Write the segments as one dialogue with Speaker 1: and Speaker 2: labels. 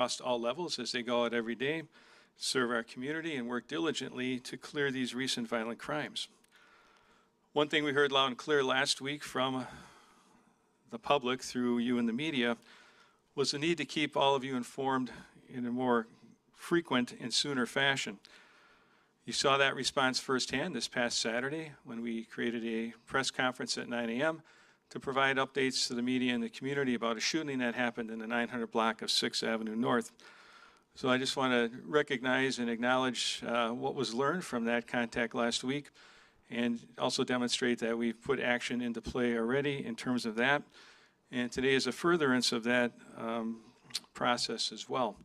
Speaker 1: across all levels as they go out every day, serve our community, and work diligently to clear these recent violent crimes. One thing we heard loud and clear last week from the public through you and the media was the need to keep all of you informed in a more frequent and sooner fashion. You saw that response firsthand this past Saturday when we created a press conference at 9 a.m. to provide updates to the media and the community about a shooting that happened in the 900 block of 6th Avenue North. So I just want to recognize and acknowledge what was learned from that contact last week, and also demonstrate that we've put action into play already in terms of that. And today is a furtherance of that process as well.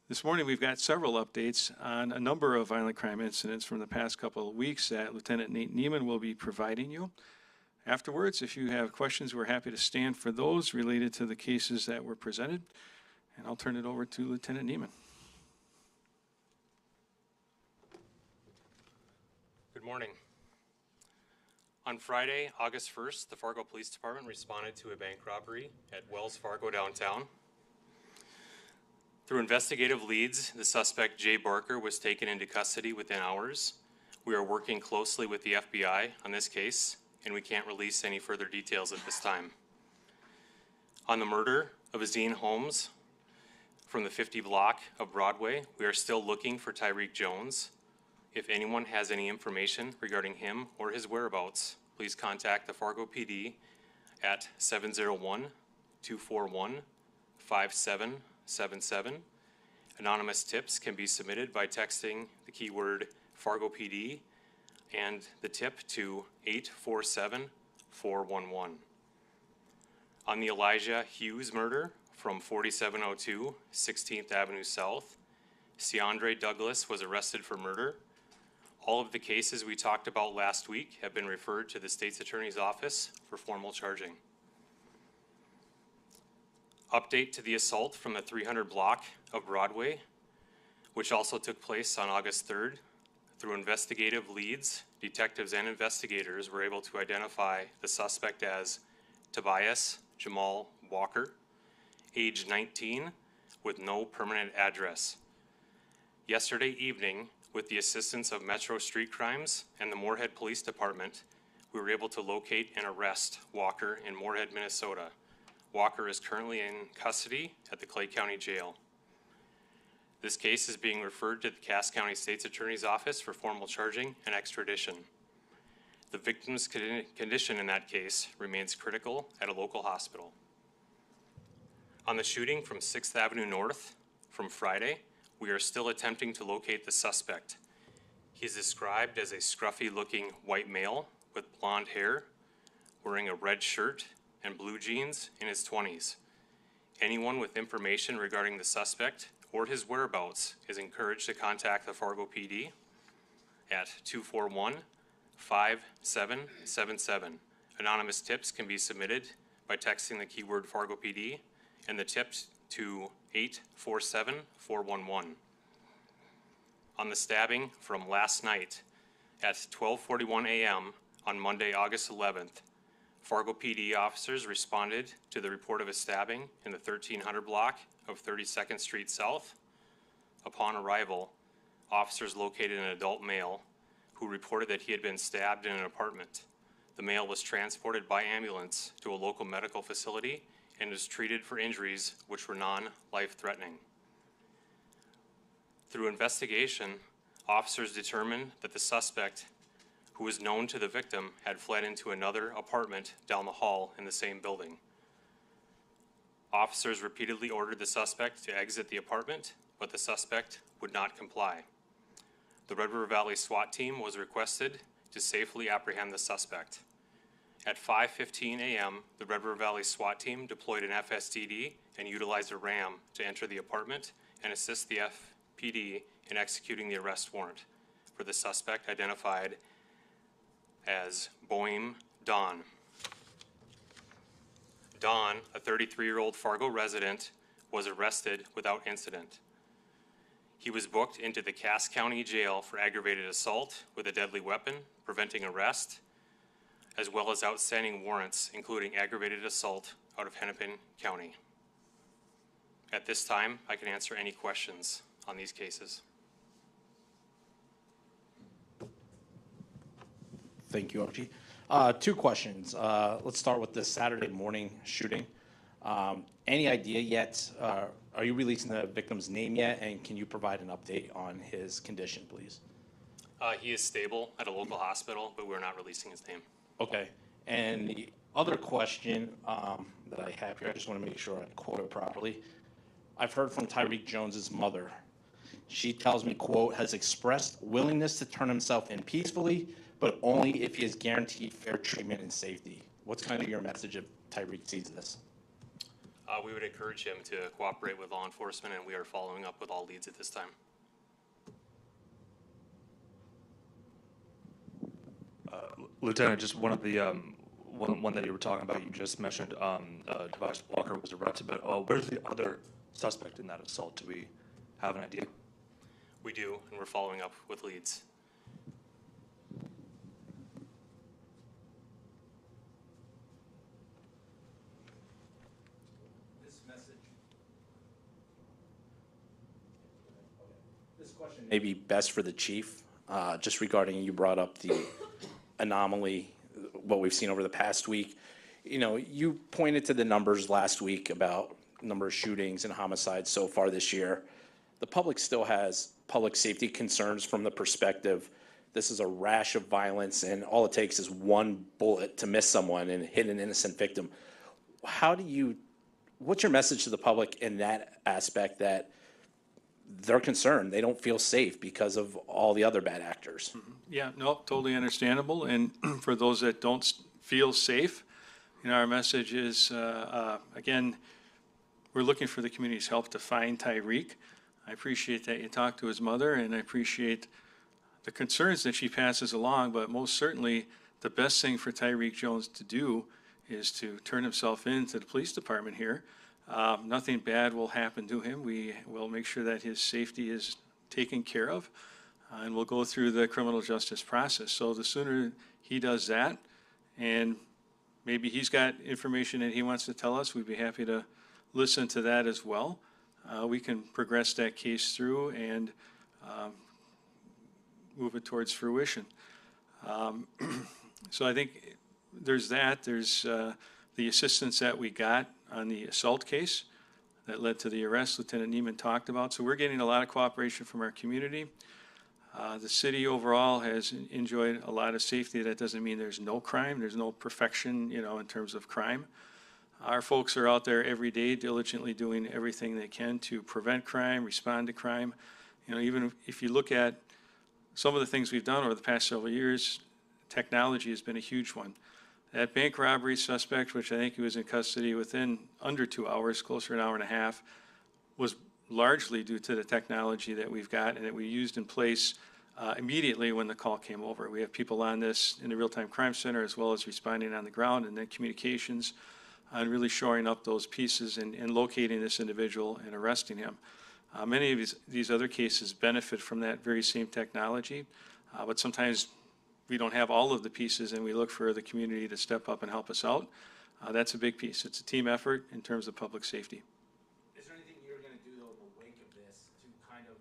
Speaker 1: This morning we've got several updates on a number of violent crime incidents from the past couple of weeks that Lieutenant Nate Neiman will be providing you. Afterwards, if you have questions, we're happy to stand for those related to the cases that were presented. And I'll turn it over to Lieutenant Neiman.
Speaker 2: Good morning. On Friday, August 1st, the Fargo Police Department responded to a bank robbery at Wells Fargo downtown. Through investigative leads, the suspect, Jay Barker, was taken into custody within hours. We are working closely with the FBI on this case, and we can't release any further details at this time. On the murder of Azine Holmes from the 50 block of Broadway, we are still looking for Tyreek Jones. If anyone has any information regarding him or his whereabouts, please contact the Fargo PD at 701-241-5777. Anonymous tips can be submitted by texting the keyword Fargo PD and the tip to 847-411. On the Elijah Hughes murder from 4702 16th Avenue South, Ciandre Douglas was arrested for murder. All of the cases we talked about last week have been referred to the State's Attorney's Office for formal charging. Update to the assault from the 300 block of Broadway, which also took place on August 3rd. Through investigative leads, detectives and investigators were able to identify the suspect as Tobias Jamal Walker, age 19, with no permanent address. Yesterday evening, with the assistance of Metro Street Crimes and the Moorhead Police Department, we were able to locate and arrest Walker in Moorhead, Minnesota. Walker is currently in custody at the Clay County Jail. This case is being referred to the Cass County State's Attorney's Office for formal charging and extradition. The victim's condition in that case remains critical at a local hospital. On the shooting from 6th Avenue North from Friday, we are still attempting to locate the suspect. He is described as a scruffy-looking white male with blonde hair, wearing a red shirt and blue jeans, in his 20s. Anyone with information regarding the suspect or his whereabouts is encouraged to contact the Fargo PD at 241-5777. Anonymous tips can be submitted by texting the keyword Fargo PD and the tips to 847-411. On the stabbing from last night at 12:41 a.m. on Monday, August 11th, Fargo PD officers responded to the report of a stabbing in the 1300 block of 32nd Street South. Upon arrival, officers located an adult male who reported that he had been stabbed in an apartment. The male was transported by ambulance to a local medical facility and was treated for injuries which were non-life-threatening. Through investigation, officers determined that the suspect, who was known to the victim, had fled into another apartment down the hall in the same building. Officers repeatedly ordered the suspect to exit the apartment, but the suspect would not comply. The Red River Valley SWAT team was requested to safely apprehend the suspect. At 5:15 a.m., the Red River Valley SWAT team deployed an FSTD and utilized a ram to enter the apartment and assist the FPD in executing the arrest warrant for the suspect identified as Boehm Don. Don, a 33-year-old Fargo resident, was arrested without incident. He was booked into the Cass County Jail for aggravated assault with a deadly weapon, preventing arrest, as well as outstanding warrants, including aggravated assault out of Hennepin County. At this time, I can answer any questions on these cases.
Speaker 3: Thank you, Archie. Two questions. Let's start with the Saturday morning shooting. Any idea yet? Are you releasing the victim's name yet? And can you provide an update on his condition, please?
Speaker 2: He is stable at a local hospital, but we're not releasing his name.
Speaker 3: Okay. And the other question that I have here, I just want to make sure I quote it properly. I've heard from Tyreek Jones's mother. She tells me, quote, has expressed willingness to turn himself in peacefully, but only if he is guaranteed fair treatment and safety. What's kind of your message if Tyreek sees this?
Speaker 2: We would encourage him to cooperate with law enforcement, and we are following up with all leads at this time.
Speaker 4: Lieutenant, just one of the one that you were talking about, you just mentioned Device Walker was arrested, but where's the other suspect in that assault? Do we have an idea?
Speaker 2: We do, and we're following up with leads.
Speaker 3: This question may be best for the chief, just regarding, you brought up the anomaly, what we've seen over the past week. You know, you pointed to the numbers last week about number of shootings and homicides so far this year. The public still has public safety concerns from the perspective, this is a rash of violence and all it takes is one bullet to miss someone and hit an innocent victim. What's your message to the public in that aspect, that they're concerned, they don't feel safe because of all the other bad actors?
Speaker 1: Yeah, no, totally understandable. And for those that don't feel safe, you know, our message is, again, we're looking for the community's help to find Tyreek. I appreciate that you talked to his mother, and I appreciate the concerns that she passes along, but most certainly the best thing for Tyreek Jones to do is to turn himself in to the police department here. Nothing bad will happen to him. We will make sure that his safety is taken care of, and we'll go through the criminal justice process. So the sooner he does that, and maybe he's got information that he wants to tell us, we'd be happy to listen to that as well. We can progress that case through and move it towards fruition. So I think there's that. There's the assistance that we got on the assault case that led to the arrest Lieutenant Neiman talked about. So we're getting a lot of cooperation from our community. The city overall has enjoyed a lot of safety. That doesn't mean there's no crime. There's no perfection, you know, in terms of crime. Our folks are out there every day diligently doing everything they can to prevent crime, respond to crime. You know, even if you look at some of the things we've done over the past several years, technology has been a huge one. That bank robbery suspect, which I think he was in custody within under 2 hours, closer to an hour and a half, was largely due to the technology that we've got and that we used in place immediately when the call came over. We have people on this in the real-time crime center as well as responding on the ground, and then communications and really shoring up those pieces and locating this individual and arresting him. Many of these other cases benefit from that very same technology, but sometimes we don't have all of the pieces and we look for the community to step up and help us out. That's a big piece. It's a team effort in terms of public safety.
Speaker 3: Is there anything you're going to do, though, in the wake of this to kind of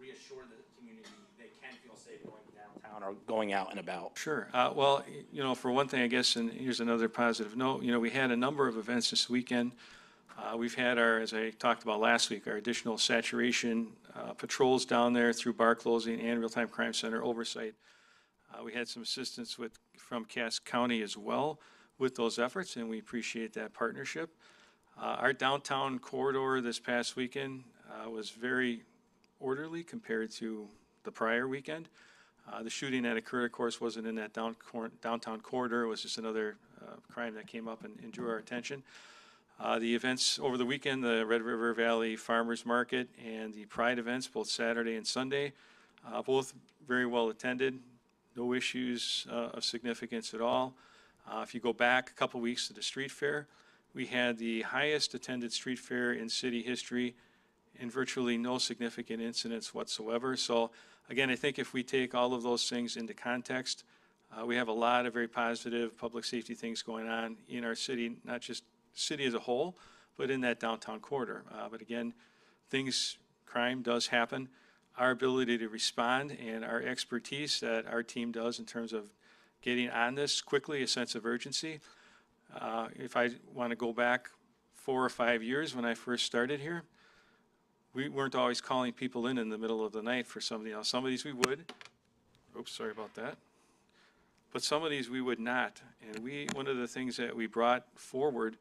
Speaker 3: reassure the community they can feel safe going downtown or going out and about?
Speaker 1: Sure. Well, you know, for one thing, I guess, and here's another positive note, you know, we had a number of events this weekend. We've had our, as I talked about last week, our additional saturation patrols down there through bar closing and real-time crime center oversight. We had some assistance from Cass County as well with those efforts, and we appreciate that partnership. Our downtown corridor this past weekend was very orderly compared to the prior weekend. The shooting that occurred, of course, wasn't in that downtown corridor. It was just another crime that came up and drew our attention. The events over the weekend, the Red River Valley Farmers Market and the Pride events, both Saturday and Sunday, both very well attended. No issues of significance at all. If you go back a couple weeks to the street fair, we had the highest attended street fair in city history and virtually no significant incidents whatsoever. So again, I think if we take all of those things into context, we have a lot of very positive public safety things going on in our city, not just city as a whole, but in that downtown corridor. But again, crime does happen. Our ability to respond and our expertise that our team does in terms of getting on this quickly, a sense of urgency. If I want to go back 4 or 5 years when I first started here, we weren't always calling people in the middle of the night for somebody else. Some of these we would. Oops, sorry about that. But some of these we would not. And one of the things that we brought forward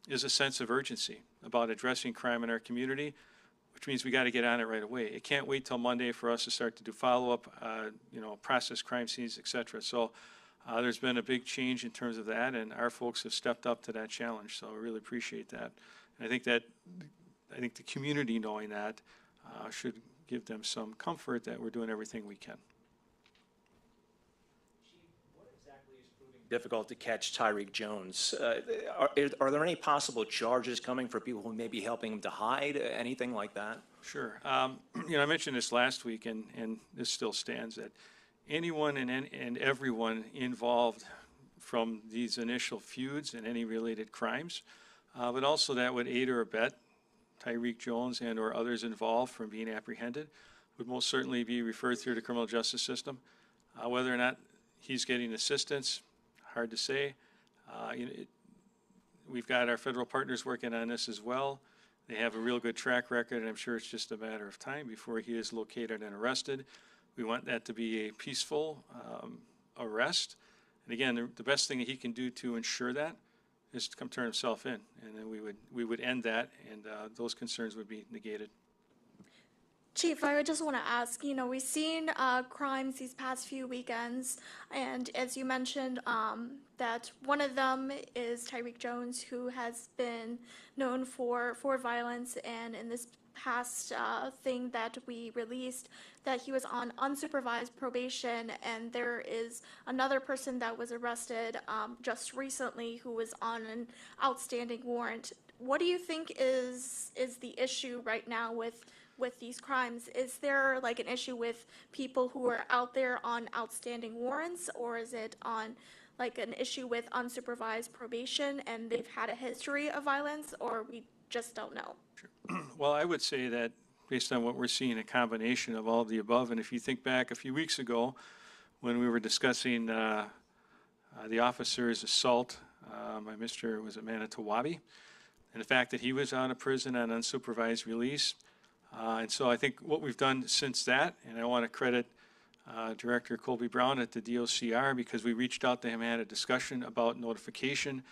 Speaker 1: is a sense of urgency about addressing crime in our community, which means we got to get on it right away. It can't wait till Monday for us to start to do follow-up, process crime scenes, et cetera. So there's been a big change in terms of that, and our folks have stepped up to that challenge. So I really appreciate that. And I think the community knowing that should give them some comfort that we're doing everything we can.
Speaker 5: What exactly is proving difficult to catch Tyreek Jones? Are there any possible charges coming for people who may be helping him to hide, anything like that?
Speaker 1: Sure. I mentioned this last week, and this still stands, that anyone and everyone involved from these initial feuds and any related crimes, but also that would aid or abet Tyreek Jones and or others involved from being apprehended, would most certainly be referred through the criminal justice system. Whether or not he's getting assistance, hard to say. We've got our federal partners working on this as well. They have a real good track record, and I'm sure it's just a matter of time before he is located and arrested. We want that to be a peaceful arrest. And again, the best thing that he can do to ensure that is to come turn himself in, and then we would end that, and those concerns would be negated.
Speaker 6: Chief, I would just want to ask, we've seen crimes these past few weekends, and as you mentioned, that one of them is Tyreek Jones, who has been known for violence, and in this past thing that we released, that he was on unsupervised probation, and there is another person that was arrested just recently who was on an outstanding warrant. What do you think is the issue right now with these crimes? Is there like an issue with people who are out there on outstanding warrants, or is it on like an issue with unsupervised probation and they've had a history of violence, or we just don't know?
Speaker 1: Well, I would say that based on what we're seeing, a combination of all of the above. And if you think back a few weeks ago when we were discussing the officer's assault by Mr. Manitowabi, and the fact that he was out of prison on unsupervised release. And so I think what we've done since that, and I want to credit Director Colby Brown at the DOCR, because we reached out to him and had a discussion about notification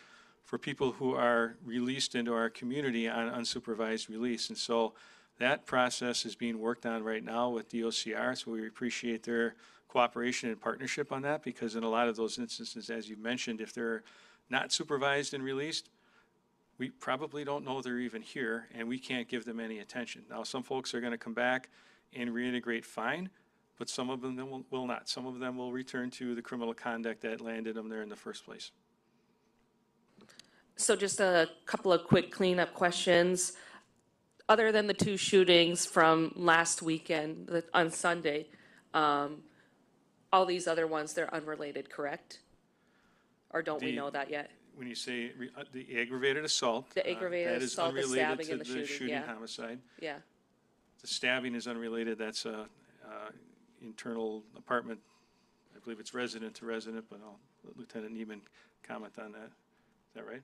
Speaker 1: for people who are released into our community on unsupervised release. And so that process is being worked on right now with DOCR, so we appreciate their cooperation and partnership on that, because in a lot of those instances, as you mentioned, if they're not supervised and released, we probably don't know they're even here, and we can't give them any attention. Now, some folks are going to come back and reintegrate fine, but some of them will not. Some of them will return to the criminal conduct that landed them there in the first place.
Speaker 7: So just a couple of quick cleanup questions. Other than the 2 shootings from last weekend on Sunday, all these other ones, they're unrelated, correct? Or don't we know that yet?
Speaker 1: When you say the aggravated assault,
Speaker 7: The aggravated assault, the stabbing, and the
Speaker 1: shooting,
Speaker 7: shooting, yeah.
Speaker 1: homicide.
Speaker 7: Yeah,
Speaker 1: The stabbing is unrelated. That's a internal apartment. I believe it's resident to resident, but I'll let Lieutenant Neiman comment on that. Is that right?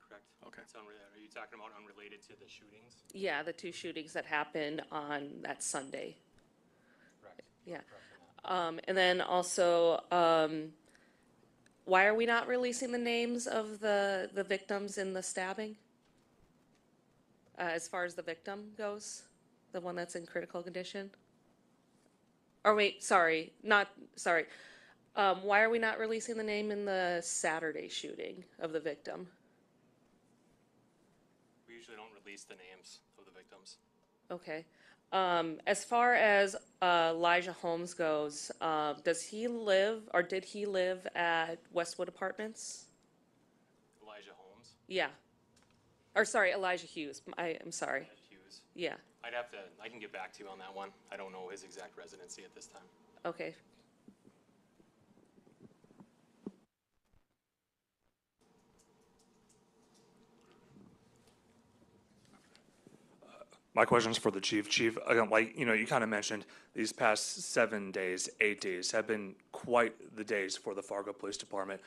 Speaker 2: Correct.
Speaker 1: Okay.
Speaker 2: It's unrelated. Are you talking about unrelated to the shootings?
Speaker 7: yeah, the 2 shootings that happened on that Sunday.
Speaker 2: Correct.
Speaker 7: Yeah. And then also, why are we not releasing the names of the victims in the stabbing? As far as the victim goes, the one that's in critical condition? Or wait, sorry, not, sorry. Why are we not releasing the name in the Saturday shooting of the victim?
Speaker 2: We usually don't release the names of the victims.
Speaker 7: Okay. As far as Elijah Holmes goes, does he live, or did he live at Westwood Apartments?
Speaker 2: Elijah Holmes,
Speaker 7: Yeah. Or sorry, Elijah Hughes. I'm sorry.
Speaker 2: Ed Hughes.
Speaker 7: Yeah.
Speaker 2: I can get back to you on that one. I don't know his exact residency at this time.
Speaker 7: Okay.
Speaker 4: My question's for the chief. Chief, again, like, you kind of mentioned these past 7 days, 8 days have been quite the days for the Fargo Police Department.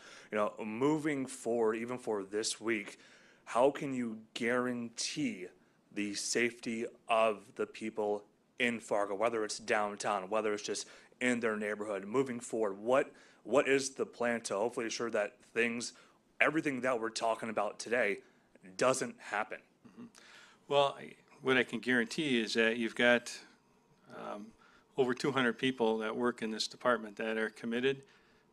Speaker 4: Moving forward, even for this week, how can you guarantee the safety of the people in Fargo, whether it's downtown, whether it's just in their neighborhood, moving forward? What is the plan to hopefully ensure that everything that we're talking about today doesn't happen?
Speaker 1: Well, what I can guarantee is that you've got over 200 people that work in this department that are committed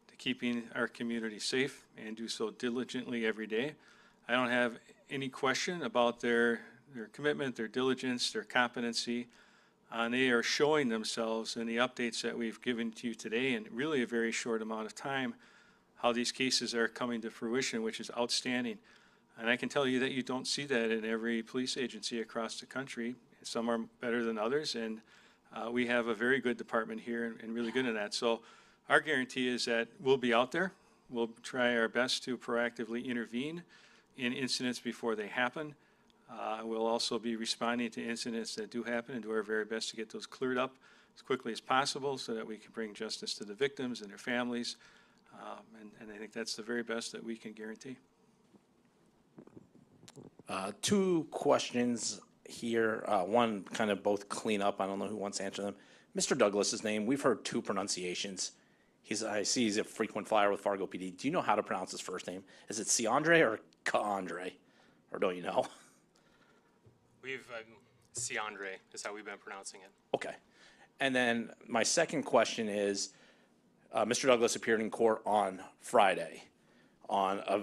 Speaker 1: to keeping our community safe and do so diligently every day. I don't have any question about their commitment, their diligence, their competency. And they are showing themselves in the updates that we've given to you today in really a very short amount of time, how these cases are coming to fruition, which is outstanding. And I can tell you that you don't see that in every police agency across the country. Some are better than others, and we have a very good department here and really good at that. So our guarantee is that we'll be out there. We'll try our best to proactively intervene in incidents before they happen. We'll also be responding to incidents that do happen and do our very best to get those cleared up as quickly as possible so that we can bring justice to the victims and their families. And I think that's the very best that we can guarantee.
Speaker 3: Two questions here. One kind of both clean up. I don't know who wants to answer them. Mr. Douglas's name, we've heard two pronunciations. I see he's a frequent flyer with Fargo PD. Do you know how to pronounce his first name? Is it Ciandre or Caandre? Or don't you know?
Speaker 2: Ciandre is how we've been pronouncing it.
Speaker 3: Okay. And then my second question is, Mr. Douglas appeared in court on Friday on a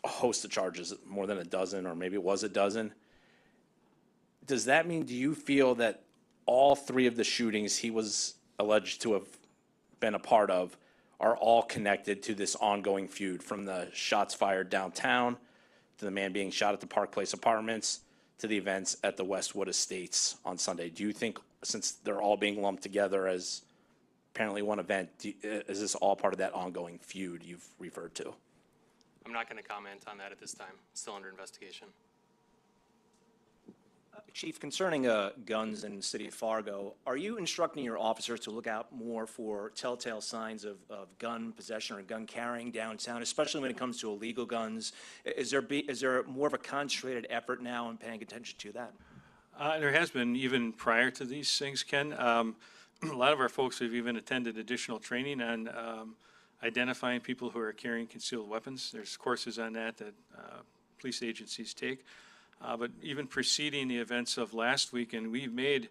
Speaker 3: host of charges, more than a dozen, or maybe it was a dozen. Does that mean, do you feel that all three of the shootings he was alleged to have been a part of are all connected to this ongoing feud, from the shots fired downtown to the man being shot at the Park Place Apartments to the events at the Westwood Estates on Sunday? Do you think, since they're all being lumped together as apparently one event, is this all part of that ongoing feud you've referred to?
Speaker 2: I'm not going to comment on that at this time. Still under investigation.
Speaker 5: Chief, concerning guns in the city of Fargo, are you instructing your officers to look out more for telltale signs of gun possession or gun carrying downtown, especially when it comes to illegal guns? Is there more of a concentrated effort now in paying attention to that?
Speaker 1: There has been, even prior to these things, Ken. A lot of our folks have even attended additional training on identifying people who are carrying concealed weapons. There's courses on that police agencies take. But even preceding the events of last weekend, we've made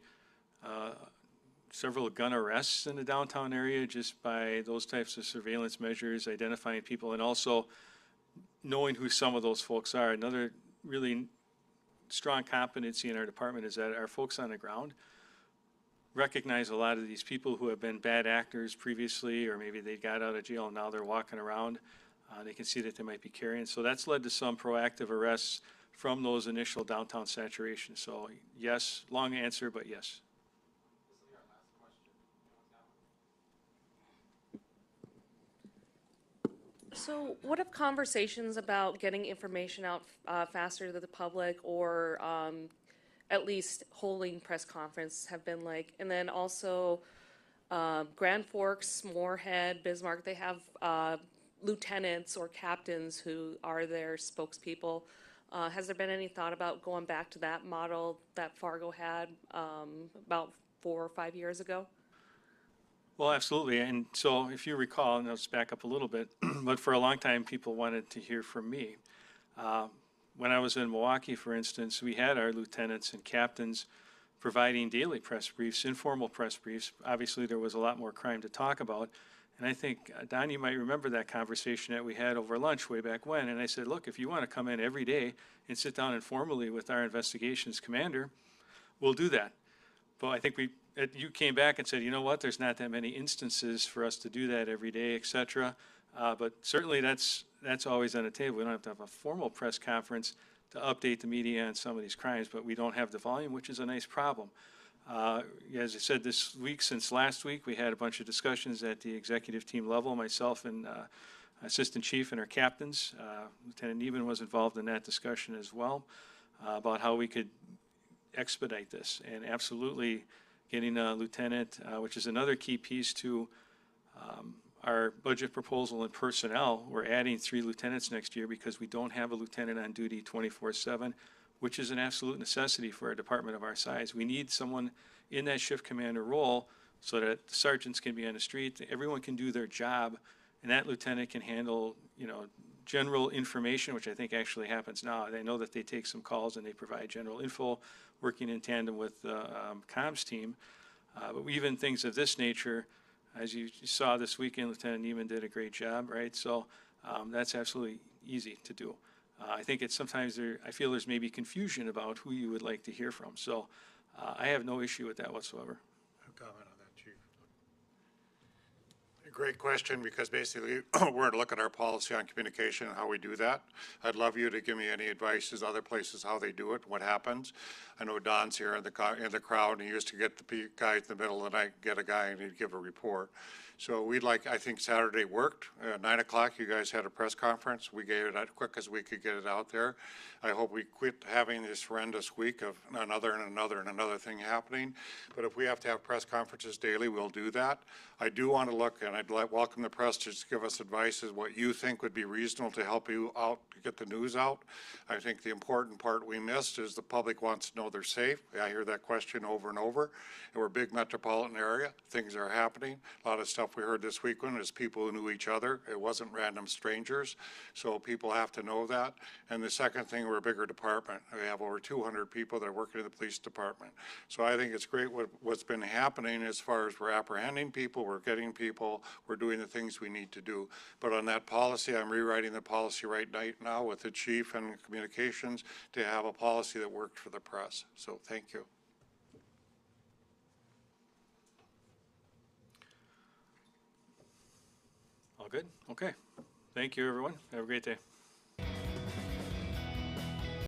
Speaker 1: several gun arrests in the downtown area just by those types of surveillance measures, identifying people, and also knowing who some of those folks are. Another really strong competency in our department is that our folks on the ground recognize a lot of these people who have been bad actors previously, or maybe they got out of jail and now they're walking around. They can see that they might be carrying. So that's led to some proactive arrests from those initial downtown saturations. So yes, long answer, but yes.
Speaker 7: So what have conversations about getting information out faster to the public, or at least holding press conference have been like? And then also Grand Forks, Moorhead, Bismarck, they have lieutenants or captains who are their spokespeople. Has there been any thought about going back to that model that Fargo had about 4 or 5 years ago?
Speaker 1: Well, absolutely. And so if you recall, and let's back up a little bit, but for a long time, people wanted to hear from me. When I was in Milwaukee, for instance, we had our lieutenants and captains providing daily press briefs, informal press briefs. Obviously, there was a lot more crime to talk about. And I think, Don, you might remember that conversation that we had over lunch way back when. And I said, look, if you want to come in every day and sit down informally with our investigations commander, we'll do that. But I think you came back and said, you know what, there's not that many instances for us to do that every day, et cetera. But certainly that's always on the table. We don't have to have a formal press conference to update the media on some of these crimes, but we don't have the volume, which is a nice problem. As I said, this week, since last week, we had a bunch of discussions at the executive team level, myself and assistant chief and our captains. Lieutenant Neben was involved in that discussion as well, about how we could expedite this and absolutely getting a lieutenant, which is another key piece to our budget proposal and personnel. We're adding 3 lieutenants next year because we don't have a lieutenant on duty 24/7, which is an absolute necessity for a department of our size. We need someone in that shift commander role so that sergeants can be on the street, everyone can do their job, and that lieutenant can handle, general information, which I think actually happens now. I know that they take some calls and they provide general info, working in tandem with the comms team. But even things of this nature, as you saw this weekend, Lieutenant Neiman did a great job, right? So that's absolutely easy to do. I think it's sometimes I feel there's maybe confusion about who you would like to hear from. So I have no issue with that whatsoever.
Speaker 8: Comment on that, Chief. A great question, because basically we're going to look at our policy on communication and how we do that. I'd love you to give me any advice as other places how they do it, what happens. I know Don's here in the crowd, and he used to get the guy in the middle of the night, get a guy, and he'd give a report. So I think Saturday worked. 9 o'clock, you guys had a press conference. We gave it as quick as we could get it out there. I hope we quit having this horrendous week of another thing happening. But if we have to have press conferences daily, we'll do that. I do want to look, and I'd welcome the press to just give us advice as what you think would be reasonable to help you out, to get the news out. I think the important part we missed is the public wants to know they're safe. I hear that question over and over. And we're a big metropolitan area. Things are happening. A lot of stuff we heard this weekend is people who knew each other. It wasn't random strangers. So people have to know that. And the second thing, we're a bigger department. We have over 200 people that are working in the police department. So I think it's great what's been happening as far as we're apprehending people, we're getting people, we're doing the things we need to do. But on that policy, I'm rewriting the policy right now with the chief and communications to have a policy that worked for the press. So thank you.
Speaker 1: All good? Okay. Thank you, everyone. Have a great day.